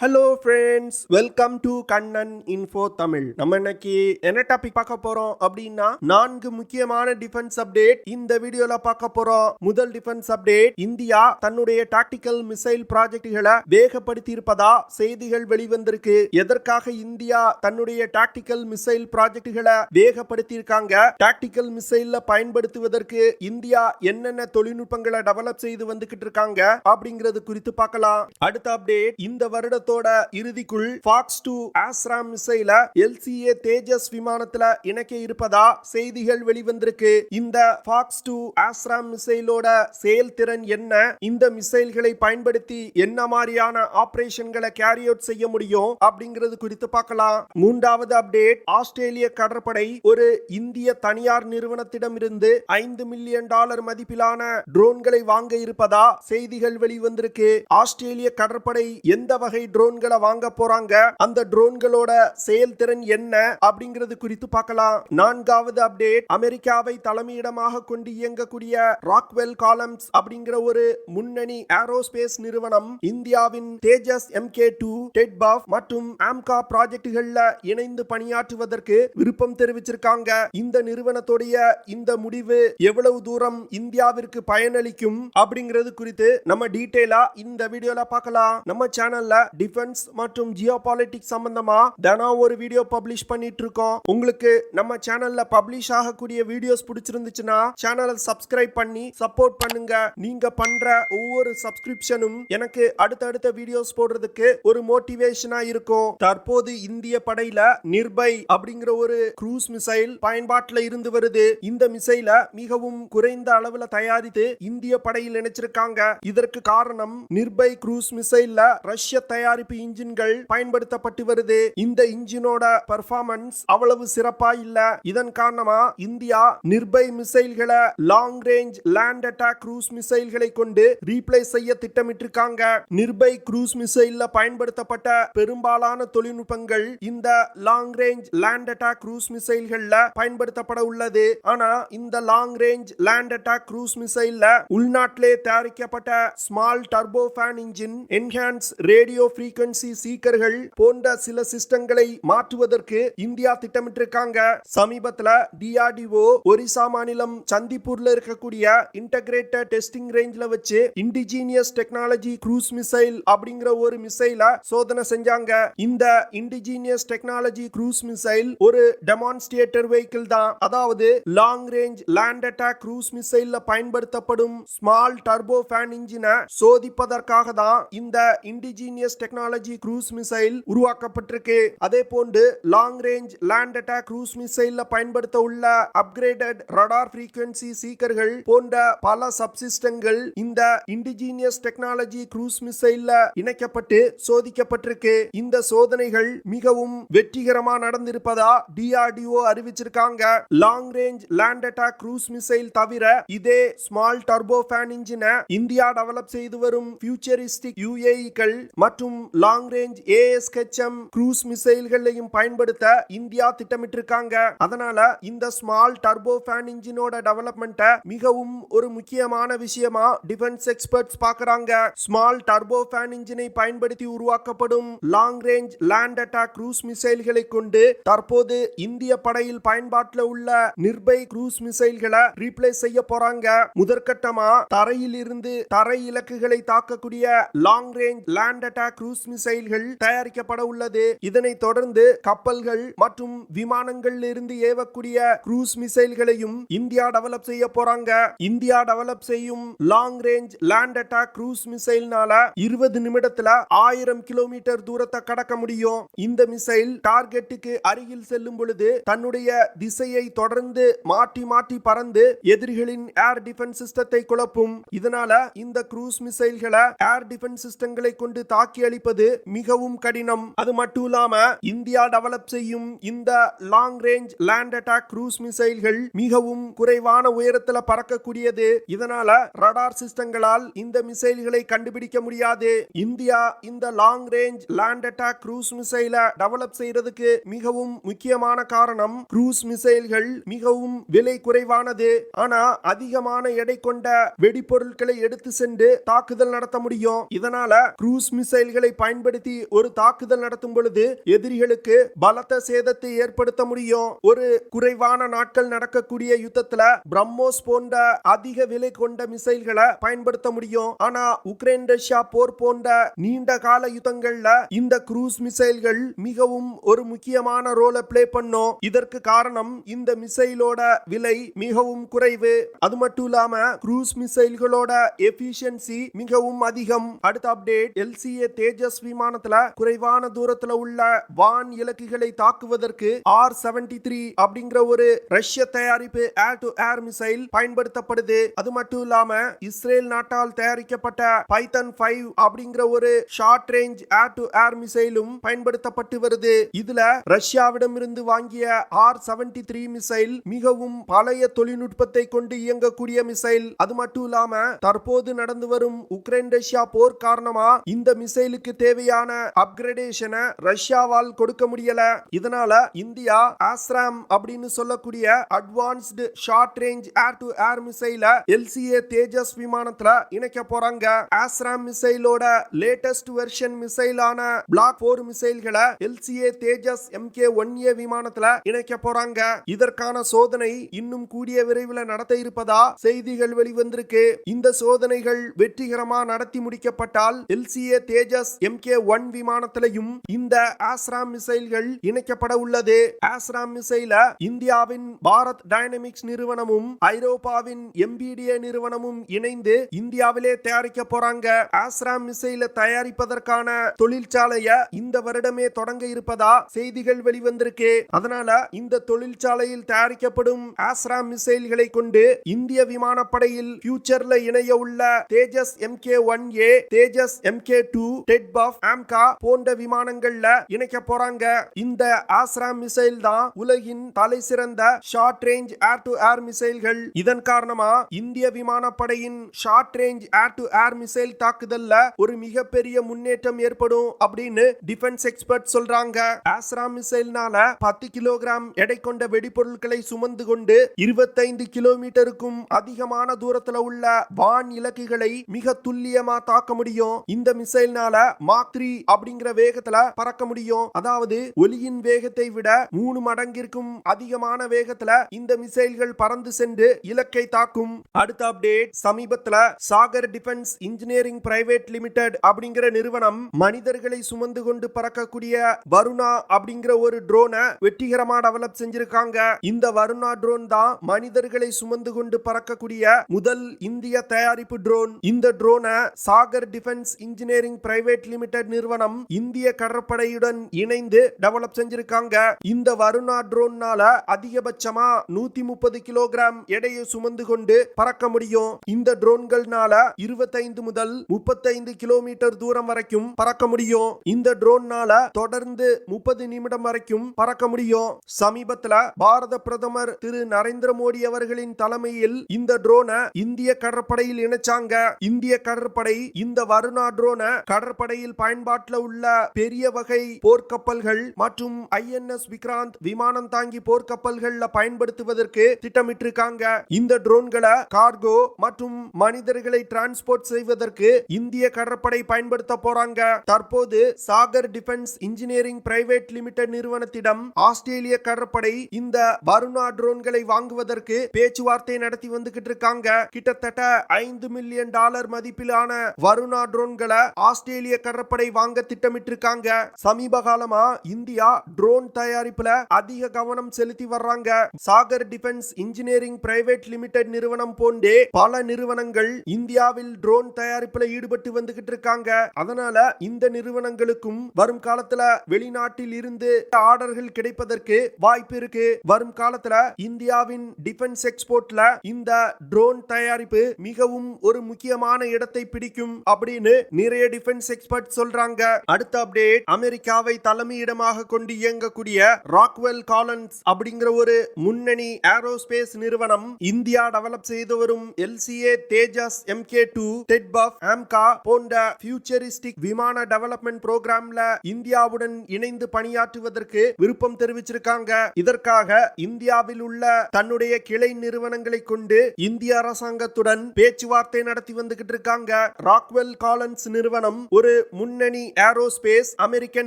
Hello friends, welcome to Kannan info Tamil. நம்ம இன்னைக்கு என்ன டாபிக் பார்க்க போறோம் அப்படின்னா 4 முக்கியமான டிஃபென்ஸ் அப்டேட் இந்த வீடியோல பார்க்க போறோம். முதல் டிஃபென்ஸ் அப்டேட், இந்தியா தன்னுடைய டாக்டிக்கல் மிசைல் ப்ராஜெக்ட்களை வேகப்படுத்தி இருப்பதா செய்திகள் வெளிவந்திருக்கு. எதற்காக இந்தியா தன்னுடைய டாக்டிக்கல் மிசைல் ப்ராஜெக்ட்களை வேகப்படுத்தி இருக்காங்க, டாக்டிக்கல் மிசைல்ல பயன்படுத்துவதற்கு இந்தியா என்னென்ன தொழில்நுட்பங்களை டெவலப் செய்து வந்துகிட்டு இருக்காங்க அப்படிங்கிறது குறித்து பார்க்கலாம். அடுத்த அப்டேட், இந்த வருடத்தோட இறுதிக்குள் ஃபாக்ஸ் 2 ஆஸ்ராம் மிசைல LCA தேஜஸ் விமானத்துல இணைக்க இருப்பதா செய்திகள் வெளிவந்திருக்கு. இந்த ஃபாக்ஸ் 2 ஆஸ்ராம் மிசைலோட செயல்திறன் என்ன, இந்த மிசைல்களை பயன்படுத்தி என்ன மாதிரியான ஆபரேஷன்களை கேரி அவுட் செய்ய முடியும் அப்படிங்கிறது குறித்து பார்க்கலாம். மூன்றாவது அப்டேட், ஆஸ்திரேலிய கடற்படை ஒரு இந்திய தனியார் நிறுவனத்திடமிருந்து $5 மில்லியன் மதிப்பிலான ட்ரோன்களை வாங்க இருப்பதா செய்திகள் வெளிவந்திருக்கு. ஆஸ்திரேலிய கடற்படை எந்த வகை ட்ரோன்களை வாங்க போறாங்க, அந்த ட்ரோன்களோட செயல்திறன் என்ன அப்படிங்கிறது குறித்து பார்க்கலாம். நான்காவது அப்டேட், அமெரிக்காவை தலைமையிடமாக கொண்டு இயங்கக்கூடிய ராக்வெல் காலம்ஸ் அப்படிங்கிற ஒரு முன்னணி ஏரோஸ்பேஸ் நிறுவனம் இந்தியாவின் தேஜஸ் MK2, டெட்பஃப் மற்றும் ஆம்கா ப்ராஜெக்டுகள்ல இணைந்து பணியாற்றுவதற்கு விருப்பம் தெரிவிச்சிருக்காங்க. இந்த நிறுவனத்துடைய இந்த முடிவு எவ்வளவு தூரம் இந்தியாவிற்கு பயனளிக்கும் அப்படிங்கிறது குறித்து நம்ம டீடைலா இந்த வீடியோல பார்க்கலாம். நம்ம சேனல்ல டிஃபென்ஸ் மற்றும் ஜியோபாலிட்டிக்ஸ் சம்பந்தமா தினம் ஒரு வீடியோ பப்ளிஷ் பண்ணிட்டு இருக்கோம். உங்களுக்கு நம்ம சேனல்ல பப்ளிஷ் ஆகக்கூடிய வீடியோஸ் பிடிச்சிருந்துச்சுன்னா சேனலை சப்ஸ்கிரைப் பண்ணி சப்போர்ட் பண்ணுங்க. நீங்க பண்ற ஒவ்வொரு சப்ஸ்கிரிப்ஷனும் எனக்கு அடுத்தடுத்த வீடியோஸ் போடுறதுக்கு ஒரு மோட்டிவேஷனா இருக்கும். தற்போது இந்திய படையில நிர்பை அப்படிங்கிற ஒரு க்ரூஸ் மிசைல் பயன்பாட்டில் இருந்து வருது. இந்த மிசைல மிகவும் குறைந்த அளவுல தயாரித்து இந்திய படையில் இணைச்சிருக்காங்க. இதற்கு காரணம் நிர்பை க்ரூஸ் மிசைல்ல ரஷ்ய தயாரிப்பு இன்ஜின்கள் பயன்படுத்தப்பட்டு வருது. இந்த இன்ஜினோட பெர்ஃபார்மன்ஸ் அவ்வளவு சிறப்பா இல்ல. இதன் காரணமா இந்தியா நிர்பை மிசைல்களை long range land attack cruise மிசைல்களை கொண்டு ரீப்ளேஸ் செய்ய திட்டமிட்டிருக்காங்க. நிர்பை க்ரூஸ் மிசைல்ல பயன்படுத்தப்பட்ட பெரும்பாலான தொழில்நுட்பங்கள் இந்த long range land attack cruise மிசைல்கள்ல பயன்படுத்தப்பட உள்ளது. ஆனா இந்த long range land attack cruise மிசைல்ல உள்நாட்டிலே தயாரிக்கப்பட்ட small turbo fan engine, enhance radio frequency சீக்கர்கள் போன்ற சில சிஸ்டங்களை மாற்றுவதற்கு இந்தியா திட்டமிட்டிருக்காங்க. சமீபத்துல DRDO ஒரிசா மாநிலம் சந்திப்பூர்ல இருக்கக்கூடிய இன்டகிரேட்டட் டெஸ்டிங் ரேஞ்ச்ல வச்சு இண்டிஜினியஸ் டெக்னாலஜி க்ரூஸ் மிசைல் அப்படிங்கிற ஒரு மிசைல சோதனை செஞ்சாங்க. இந்த இண்டிஜினியஸ் டெக்னாலஜி க்ரூஸ் மிசைல் ஒரு டெமான்ஸ்ட்ரேட்டர் வெஹிக்கிள் தான். அதாவது long range land attack cruise மிசைல்ல பயன்படுத்தப்படும் ஸ்மால் டர்போ ஃபேன் இன்ஜினை சோதிப்பதற்காக தான் இந்த இண்டிஜினியஸ் டெக்னாலஜி க்ரூஸ் மிசைல் உருவாக்கப்பட்டிருக்கு. அதே போன்று long range land attack cruise மிசைல்ல பயன்படுத்த உள்ள அப்கிரேடட் ரடார் ஃப்ரீக்வன்சி சீக்கர்கள் போன்ற பல சப்சிஸ்டங்கள் இந்த இண்டிஜினியஸ் டெக்னாலஜி க்ரூஸ் மிசைல்ல இணைக்கப்பட்டு சோதிக்கப்பட்டிருக்கு. இந்த சோதனைகள் மிகவும் வெற்றிகரமா நடந்திருப்பதா DRDO அறிவிச்சிருக்காங்க. Long range land attack cruise missile தவிர இதே ஸ்மால் டர்போ ஃபேன் இன்ஜினை இந்தியா டெவலப் செய்து வரும் ஃபியூச்சரிஸ்டிக் UAE-கள் மற்றும் லாங் ரேஞ்ச் ASHM க்ரூஸ் மிசைல்களையும் பயன்படுத்த இந்தியா திட்டமிட்டிருக்காங்க. அதனால இந்த ஸ்மால் டர்போ ஃபேன் இன்ஜினோட டெவலப்மெண்ட்டை மிகவும் ஒரு முக்கியமான விஷயமா டிஃபென்ஸ் எக்ஸ்பர்ட்ஸ் பார்க்கறாங்க. ஸ்மால் டர்போ ஃபேன் இன்ஜினை பயன்படுத்தி உருவாக்கப்படும் long range land attack cruise மிசைல்களை கொண்டு தற்போது இந்திய படையில் பயன்பாட்டில் உள்ள நிர்பை க்ரூஸ் மிசைல்களை ரீப்ளேஸ் செய்ய போறாங்க. முதற்கட்டமா தரையில் இருந்து தரை இலக்குகளை தாக்கக்கூடிய long range land attack cruise மிசைல்கள் தயாரிக்கப்பட உள்ளது. இதனைத் தொடர்ந்து கப்பல்கள் மற்றும் விமானங்கள் இருந்து ஏவக்கூடிய க்ரூஸ் மிசைல்களையும் இந்தியா டெவலப் செய்ய போறாங்க. இந்தியா டெவலப் செய்யும் long range land attack cruise மிசைல்னால 20 நிமிடத்துல 1000 கிலோமீட்டர் தூரத்தை கடக்க முடியும். இந்த மிசைல் டார்கெட்டுக்கு அருகில் செல்லும் பொழுது தன்னுடைய திசையை தொடர்ந்து மாற்றி மாற்றி பறந்து எதிரிகளின் ஏர் டிஃபென்ஸ் சிஸ்டத்தை குழப்பும். இதனால இந்த க்ரூஸ் மிசைல்களை ஏர் டிஃபென்ஸ் சிஸ்டங்களை கொண்டு தாக்கி அளிப்பது மிகவும் கடினம். அது மட்டும் இல்லாம இந்தியா டெவலப் செய்யும் இந்த long range land attack cruise மிசைல்கள் மிகவும் குறைவான உயரத்துல பறக்கக்கூடியது. இதனால ரடார் சிஸ்டங்களால் இந்த மிசைல்களை கண்டுபிடிக்க முடியாது. இந்தியா இந்த long range land attack cruise மிசைலை டெவலப் செய்யறதுக்கு மிகவும் முக்கியமான காரணம் க்ரூஸ் மிசைல்கள் மிகவும் விலை குறைவானது. ஆனா அதிகமான எடை கொண்ட வெடிப்பொருட்களை எடுத்து சென்று தாக்குதல் நடத்த முடியும். இதனால க்ரூஸ் மிசைல்களை பயன்படுத்தி ஒரு தாக்குதல் நடத்தும் பொழுது எதிரிகளுக்கு பலத்த சேதத்தை ஏற்படுத்த முடியும். ஒரு குறைவான நாட்கள் நடக்கக்கூடிய யுத்தத்துல பிரம்மோஸ் போன்ற அதிக விலை கொண்ட மிசைல்களை பயன்படுத்த முடியும். ஆனா உக்ரைன் ரஷ்யா போர் போன்ற நீண்ட கால யுத்தங்கள்ல இந்த க்ரூஸ் மிசைல்கள் மிகவும் ஒரு முக்கியமான ரோலை பிளே பண்ணும். இதற்கு காரணம் இந்த மிசைலோட விலை மிகவும் குறைவு. அது மட்டும் இல்லாம க்ரூஸ் மிசைல்களோட எஃபிஷியன்சி மிகவும் அதிகம். அடுத்த அப்டேட், LCA தேஜஸ் விமானத்துல குறைவான தூரத்துல உள்ள வான் இலக்குகளை தாக்குவதற்கு R-73 அப்படிங்கிற ஒரு ரஷ்ய தயாரிப்பு ஏர் டு ஏர் மிசைல் பயன்படுத்தப்படுது. அது மட்டும் இல்லாம இஸ்ரேல் நாட்டால் தயாரிக்கப்பட்ட பைத்தன் 5 அப்படிங்கிற ஒரு short range air to air மிசைலும் பயன்படுத்தப்பட்டு வருது. இதுல ரஷ்யாவிடம் இருந்து வாங்கிய R-73 மிசைல் மிகவும் பழைய தொழில்நுட்பத்தை கொண்டு இயங்கக்கூடிய மிசைல். அது மட்டும் இல்லாம தற்போது நடந்து வரும் உக்ரைன் ரஷ்யா போர் காரணமா இந்த மிசைலுக்கு தேவையான அப்கிரேடேஷனை ரஷ்யாவால் கொடுக்க முடியல. இதனால இந்தியா ஆஸ்ராம் அப்படின்னு சொல்லக்கூடிய advanced short range air to air மிசைல LCA தேஜஸ் விமானத்துல இணைக்க போறாங்க. ஆஸ்ராம் மிசைலோட லேட்டஸ்ட் வெர்ஷன் மிசைலான பிளாக் 4 மிசைல்களை LCA தேஜஸ் MK-1A விமானத்துல இணைக்க போறாங்க. இதற்கான சோதனை இன்னும் கூடிய விரைவில் நடத்த இருப்பதா செய்திகள் வெளிவந்திருக்கு. இந்த சோதனைகள் வெற்றிகரமா நடத்தி முடிக்கப்பட்டால் LCA தேஜஸ் MK-1 விமானத்திலையும் இந்த ஆஸ்ராம் மிசைல்கள் இணைக்கப்பட உள்ளது. ஆஸ்ராம் மிசைல இந்தியாவின் பாரத் டைனமிக்ஸ் நிறுவனமும் ஐரோப்பாவின் MBDA நிறுவனமும் இணைந்து இந்தியாவிலே தயாரிக்க போறாங்க. ஆஸ்ராம் மிசைல தயாரிப்பதற்கான தொழிற்சாலைய இந்த வருடமே தொடங்க இருப்பதா செய்திகள் வெளிவந்திருக்கு. அதனால இந்த தொழிற்சாலையில் தயாரிக்கப்படும் ஆஸ்ராம் மிசைல்களை கொண்டு இந்திய விமானப்படையில் ஃபியூச்சர்ல இணைய உள்ள தேஜஸ் MK-1A, தேஜஸ் MK-2, டெட்பஃப், ஆம்கா போன்ற விமானங்கள்ல இணைக்க போறாங்க. இந்த ஆஸ்ராம் மிசைல் தான் உலகின் தலை சிறந்த short range air to air மிசைல்கள். இதன் காரணமா இந்திய விமானப்படையின் short range air to air மிசைல் தாக்குதல்ல ஒரு மிகப்பெரிய முன்னேற்றம் ஏற்படும் அப்படின்னு டிஃபென்ஸ் எக்ஸ்பர்ட் சொல்றாங்க. ஆஸ்ராம் மிசைல்னால 10 கிலோகிராம் எடை கொண்ட வெடிபொருட்களை சுமந்து கொண்டு 25 கிலோமீட்டருக்கும் அதிகமான தூரத்துல உள்ள வான் இலக்குகளை மிக துல்லியமா தாக்க முடியும். இந்த மிசைல்னால மாக் 3 அப்படிங்கிற வேகத்துல பறக்க முடியும். அதாவது ஒலியின் வேகத்தை விட 3 மடங்கிற்கும் அதிகமான வேகத்துல இந்த மிசைல்கள் பறந்து சென்று இலக்கை தாக்கும். அடுத்த அப்டேட், சமீபத்துல Sagar defence engineering private limited அப்படிங்கிற நிறுவனம் மனிதர்களை சுமந்து கொண்டு பறக்கக்கூடிய வருணா அப்படிங்கிற ஒரு ட்ரோனை வெற்றிகரமா டெவலப் செஞ்சிருக்காங்க. இந்த வருணா ட்ரோன் தான் மனிதர்களை சுமந்து கொண்டு பறக்கக்கூடிய முதல் இந்திய தயாரிப்பு ட்ரோன். இந்த ட்ரோனை Sagar defence engineering private limited நிறுவனம் இந்திய கடற்படையுடன் இணைந்து டெவலப் செஞ்சிருக்காங்க. இந்த வருணா ட்ரோன்னால அதிகபட்சமா 130 கிலோகிராம் எடையை சுமந்து கொண்டு பறக்க முடியும். இந்த ட்ரோன்கள்னால 25 முதல் 35 கிலோமீட்டர் தூரம் வரைக்கும் பறக்க முடியும். இந்த ட்ரோன்னால தொடர்ந்து 30 நிமிடம் வரைக்கும் பறக்க முடியும். சமீபத்துல பாரத பிரதமர் திரு நரேந்திர மோடி அவர்களின் தலைமையில் இந்த ட்ரோனை இந்திய கடற்படையில் இணைச்சாங்க. இந்திய கடற்படை இந்த வருணா ட்ரோனை கடற்படையில் பயன்பாட்டில் உள்ள பெரிய வகை போர்க்கப்பல்கள் மற்றும் INS விக்ராந்த் விமானம் தாங்கி போர்க்கப்பல்கள்ல பயன்படுத்துவதற்கு திட்டமிட்டிருக்காங்க. இந்த ட்ரோன்களை கார்கோ மற்றும் மனிதர்களை டிரான்ஸ்போர்ட் செய்வதற்கு இந்திய கடற்படை பயன்படுத்த போறாங்க. தற்போது Sagar defence engineering private limited நிறுவனத்திடம் ஆஸ்திரேலிய கடற்படை இந்த வருணா ட்ரோன்களை வாங்குவதற்கு பேச்சுவார்த்தை நடத்தி வந்துகிட்டு இருக்காங்க. கிட்டத்தட்ட $5 மில்லியன் மதிப்பிலான வருணா ட்ரோன்களை ஆஸ்திரேலிய கடற்படை வாங்க திட்டமிட்டிருக்காங்க. சமீப காலமா இந்தியா ட்ரோன் தயாரிப்புல அதிக கவனம் செலுத்தி வர்றாங்க. Sagar defence engineering private limited நிறுவனம் போன்றே பல நிறுவனங்கள் இந்தியாவில் ட்ரோன் தயாரிப்புல ஈடுபட்டு வந்துகிட்டு இருக்காங்க. அதனால இந்த நிறுவனங்களுக்கும் வரும் காலத்துல வெளிநாட்டில் இருந்து ஆர்டர்கள் கிடைப்பதற்கு வாய்ப்பு இருக்கு. வரும் காலத்துல இந்தியாவின் டிஃபென்ஸ் எக்ஸ்போர்ட்ல இந்த ட்ரோன் தயாரிப்பு மிகவும் ஒரு முக்கியமான இடத்தை பிடிக்கும் அப்படின்னு நிறைய டிஃபென்ஸ் எக்ஸ்பர்ட் சொல்றாங்க. அடுத்த அப்டேட், அமெரிக்காவை தலைமையிடமாக கொண்டு இயங்கக்கூடிய ராக்வெல் காலன்ஸ் அப்படிங்கிற ஒரு முன்னணி ஏரோஸ்பேஸ் நிறுவனம் இந்தியா டெவலப் செய்து வரும் LCA தேஜஸ் MK-2, டெட்பஃப், ஆம்கா போன்ற ஃபியூச்சரிஸ்டிக் விமான டெவலப்மெண்ட் புரோகிராம்ல இந்தியாவுடன் இணைந்து பணியாற்றுவதற்கு விருப்பம் தெரிவிச்சிருக்காங்க. இதற்காக இந்தியாவில் உள்ள தன்னுடைய கிளை நிறுவனங்களை கொண்டு இந்திய அரசாங்கத்துடன் பேச்சுவார்த்தை நடத்தி வந்துகிட்டு இருக்காங்க. ராக்வெல் காலன்ஸ் நிறுவனம் ஒரு ஒரு முன்னணி ஏரோஸ்பேஸ் அமெரிக்க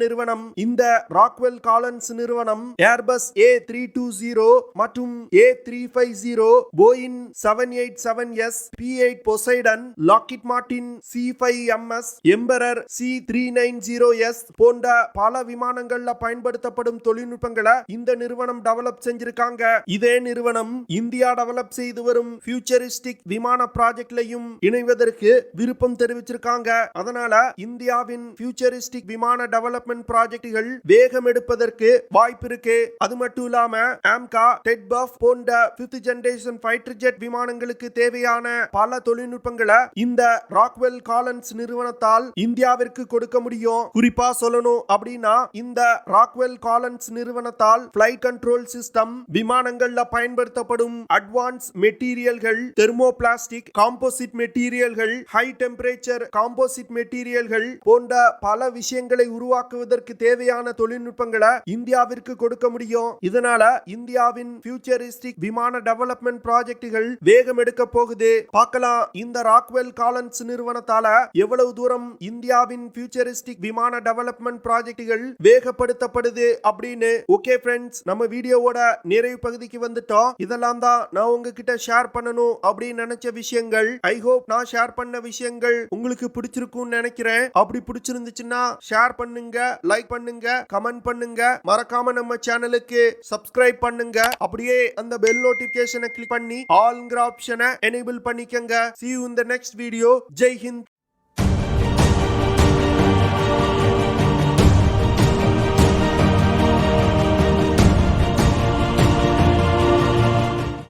நிறுவனம். இந்த ராக்வெல் காலன்ஸ் நிறுவனம் ஏர்பஸ் A320 மற்றும் A350, Boeing 787S, P8 Poseidon, Lockheed Martin C5MS, emperor C390S போன்ற பல விமானங்கள்ல பயன்படுத்தப்படும் தொழில்நுட்பங்களை இந்த நிறுவனம் டெவலப் செஞ்சிருக்காங்க. இதே நிறுவனம் இந்தியா டெவலப் செய்து வரும் ஃபியூச்சரிஸ்டிக் விமான ப்ராஜெக்ட்லயும் இணைவதற்கு விருப்பம் தெரிவிச்சிருக்காங்க. அதனால இந்தியாவின் ஃபியூச்சரிஸ்டிக் விமான டெவலப்மெண்ட் ப்ராஜெக்டுகள் வேகம் எடுப்பதற்கு வாய்ப்பு இருக்கு. அது மட்டும் இல்லாம ஆம்கா, டெட்பஃப் போன்ற 5th ஜெனரேஷன் ஃபைட்டர் ஜெட் விமானங்களுக்கு தேவையான பல தொழில்நுட்பங்களை இந்த ராக்வெல் காலன்ஸ் நிறுவனத்தால் இந்தியாவிற்கு கொடுக்க முடியும். குறிப்பா சொல்லணும் அப்படின்னா இந்த ராக்வெல் காலன்ஸ் நிறுவனத்தால் ஃபிளைட் கண்ட்ரோல் சிஸ்டம், விமானங்கள்ல பயன்படுத்தப்படும் அட்வான்ஸ் மெட்டீரியல்கள், தெர்மோபிளாஸ்டிக் காம்போசிட் மெட்டீரியல்கள், ஹை டெம்பரேச்சர் காம்போசிட் மெட்டீரியல்கள் போன்ற பல விஷயங்களை உருவாக்குவதற்கு தேவையான தொழில்நுட்பங்களை இந்தியாவிற்கு கொடுக்க முடியும். இதனால இந்தியாவின் ஃபியூச்சரிஸ்டிக் விமான டெவலப்மெண்ட் ப்ராஜெக்டுகள் வேகம் எடுக்க போகுது. பார்க்கலாம் இந்த ராக்வெல் காலன்ஸ் நிறுவனத்தால எவ்வளவு தூரம் இந்தியாவின் ஃபியூச்சரிஸ்டிக் விமான டெவலப்மெண்ட் ப்ராஜெக்டுகள் வேகப்படுத்தப்படுது அப்படின்னு. ஓகே ஃப்ரெண்ட்ஸ், நம்ம வீடியோவோட நிறைவு பகுதிக்கு வந்துட்டோம். இதெல்லாம் தான் நான் உங்ககிட்ட ஷேர் பண்ணணும் அப்படின்னு நினைச்ச விஷயங்கள். ஐ ஹோப் நான் ஷேர் பண்ண விஷயங்கள் உங்களுக்கு பிடிச்சிருக்கும்னு நினைக்கிறேன். அப்படி பிடிச்சிருந்துச்சுன்னா ஷேர் பண்ணுங்க, லைக் பண்ணுங்க, கமெண்ட் பண்ணுங்க. மறக்காம நம்ம சேனலுக்கு சப்ஸ்கிரைப் பண்ணுங்க. அப்படியே அந்த பெல் நோட்டிபிகேஷனை கிளிக் பண்ணி ஆல்ங்கிற ஆப்ஷனை எனேபிள் பண்ணிக்கங்க. See you in the next video. Jai Hind.